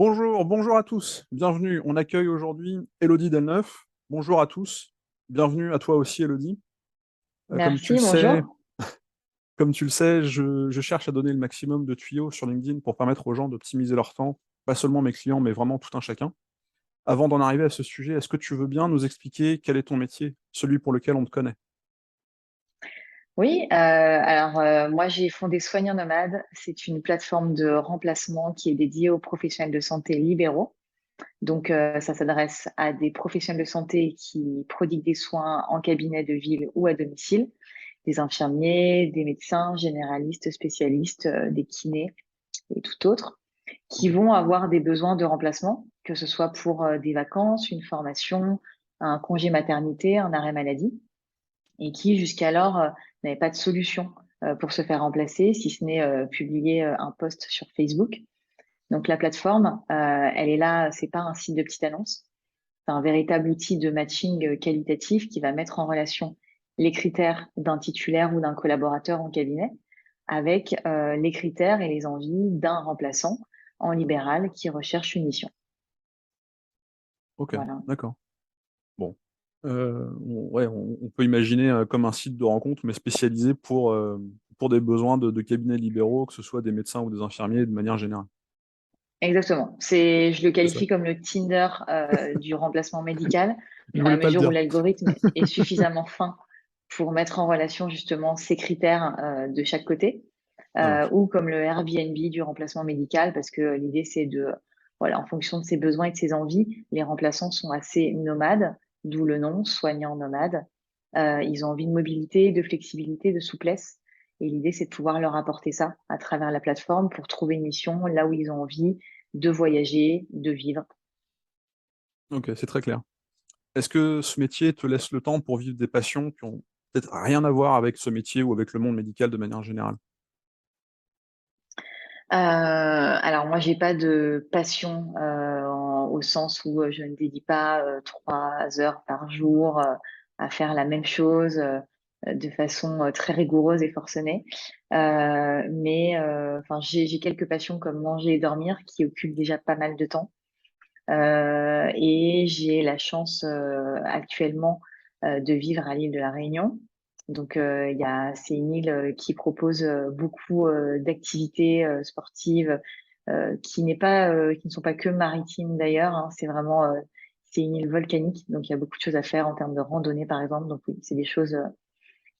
Bonjour à tous. Bienvenue. On accueille aujourd'hui Elodie Delneuf. Bonjour à tous. Bienvenue à toi aussi, Elodie. Comme tu le Merci, sais, bonjour. je cherche à donner le maximum de tuyaux sur LinkedIn pour permettre aux gens d'optimiser leur temps, pas seulement mes clients, mais vraiment tout un chacun. Avant d'en arriver à ce sujet, est-ce que tu veux bien nous expliquer quel est ton métier, celui pour lequel on te connaît? Oui, moi j'ai fondé Soignants Nomades. C'est une plateforme de remplacement qui est dédiée aux professionnels de santé libéraux. Donc ça s'adresse à des professionnels de santé qui prodiguent des soins en cabinet de ville ou à domicile, des infirmiers, des médecins, généralistes, spécialistes, des kinés et tout autre, qui Ok. vont avoir des besoins de remplacement, que ce soit pour des vacances, une formation, un congé maternité, un arrêt maladie. Et qui jusqu'alors n'avaient pas de solution pour se faire remplacer, si ce n'est publier un post sur Facebook. Donc la plateforme, elle est là, c'est pas un site de petite annonce, c'est un véritable outil de matching qualitatif qui va mettre en relation les critères d'un titulaire ou d'un collaborateur en cabinet avec les critères et les envies d'un remplaçant en libéral qui recherche une mission. Ok, Voilà. d'accord. Bon. Ouais, on peut imaginer comme un site de rencontre, mais spécialisé pour des besoins de cabinets libéraux, que ce soit des médecins ou des infirmiers de manière générale. Exactement. Je le C'est ça. qualifie comme le Tinder du remplacement médical, Je dans la voulais pas le mesure où dire. l'algorithme est suffisamment fin pour mettre en relation justement ces critères de chaque côté, Ça marche. ou comme le Airbnb du remplacement médical, parce que l'idée c'est de, voilà, en fonction de ses besoins et de ses envies, les remplaçants sont assez nomades, d'où le nom, soignants nomades. Ils ont envie de mobilité, de flexibilité, de souplesse. Et l'idée, c'est de pouvoir leur apporter ça à travers la plateforme pour trouver une mission là où ils ont envie de voyager, de vivre. Ok, c'est très clair. Est-ce que ce métier te laisse le temps pour vivre des passions qui ont peut-être rien à voir avec ce métier ou avec le monde médical de manière générale? Alors moi, j'ai pas de passion au sens où je ne dédie pas 3 heures par jour à faire la même chose de façon très rigoureuse et forcenée. Enfin, j'ai quelques passions comme manger et dormir qui occupent déjà pas mal de temps. Et j'ai la chance actuellement de vivre à l'île de la Réunion. Donc, c'est une île qui propose beaucoup d'activités sportives qui ne sont pas que maritimes d'ailleurs, hein. C'est une île volcanique, donc il y a beaucoup de choses à faire en termes de randonnée par exemple. Donc oui, c'est des choses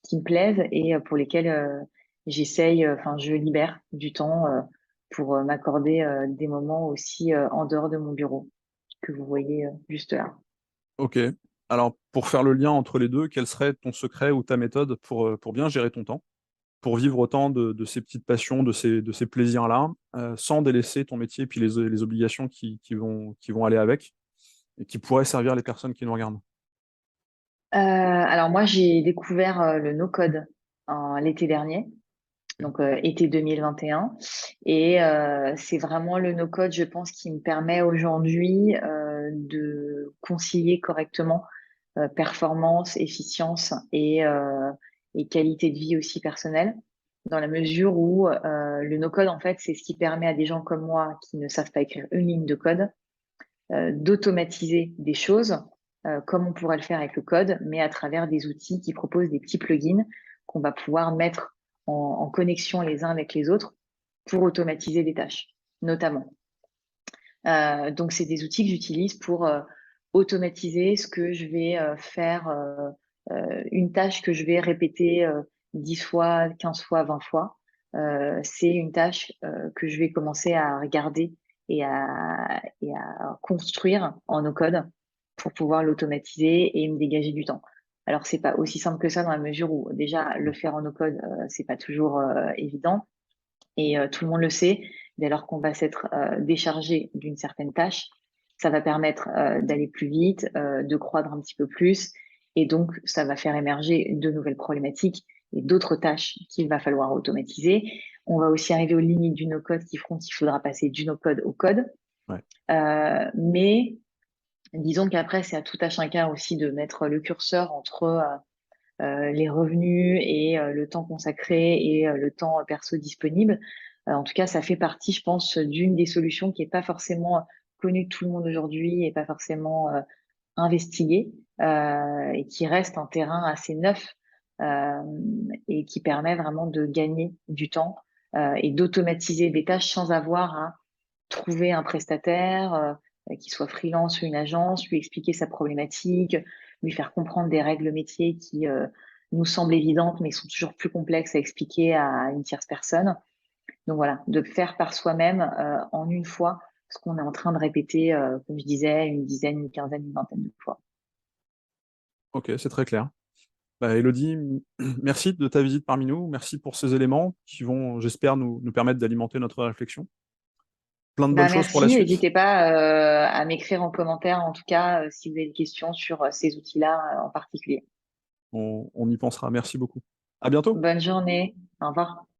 qui me plaisent et pour lesquelles enfin, je libère du temps pour m'accorder des moments aussi en dehors de mon bureau que vous voyez juste là. Ok. Alors, pour faire le lien entre les deux, quel serait ton secret ou ta méthode pour bien gérer ton temps, pour vivre autant de ces petites passions, de ces plaisirs-là, sans délaisser ton métier et puis les obligations qui vont aller avec et qui pourraient servir les personnes qui nous regardent? Alors moi, j'ai découvert le no-code l'été dernier, Ok. donc été 2021. C'est vraiment le no-code, je pense, qui me permet aujourd'hui de concilier correctement performance, efficience et qualité de vie aussi personnelle, dans la mesure où le no-code, en fait, c'est ce qui permet à des gens comme moi qui ne savent pas écrire une ligne de code d'automatiser des choses comme on pourrait le faire avec le code, mais à travers des outils qui proposent des petits plugins qu'on va pouvoir mettre en connexion les uns avec les autres pour automatiser des tâches, notamment. Donc, c'est des outils que j'utilise pour automatiser ce que je vais faire, une tâche que je vais répéter 10 fois, 15 fois, 20 fois. C'est une tâche que je vais commencer à regarder et à construire en no-code pour pouvoir l'automatiser et me dégager du temps. Alors, c'est pas aussi simple que ça dans la mesure où déjà le faire en no-code, c'est pas toujours évident. Et tout le monde le sait, dès lors qu'on va s'être déchargé d'une certaine tâche, ça va permettre d'aller plus vite, de croître un petit peu plus, et donc ça va faire émerger de nouvelles problématiques et d'autres tâches qu'il va falloir automatiser. On va aussi arriver aux limites du no-code qui feront qu'il faudra passer du no-code au code. Ouais. Mais disons qu'après, c'est à tout à chacun aussi de mettre le curseur entre les revenus et le temps consacré et le temps perso disponible. En tout cas, ça fait partie, je pense, d'une des solutions qui n'est pas forcément connue de tout le monde aujourd'hui et pas forcément investiguée, et qui reste un terrain assez neuf, euh, et qui permet vraiment de gagner du temps et d'automatiser des tâches sans avoir à trouver un prestataire, qui soit freelance ou une agence, lui expliquer sa problématique, lui faire comprendre des règles métiers qui nous semblent évidentes, mais sont toujours plus complexes à expliquer à une tierce personne. Donc voilà, de faire par soi-même en une fois ce qu'on est en train de répéter, comme je disais, une dizaine, une quinzaine, une vingtaine de fois. Ok, c'est très clair. Bah, Elodie, merci de ta visite parmi nous. Merci pour ces éléments qui vont, j'espère, nous permettre d'alimenter notre réflexion. Plein de bonnes Bah, choses pour la merci. suite. N'hésitez pas à m'écrire en commentaire, en tout cas, si vous avez des questions sur ces outils-là en particulier. On y pensera. Merci beaucoup. À bientôt. Bonne journée. Au revoir.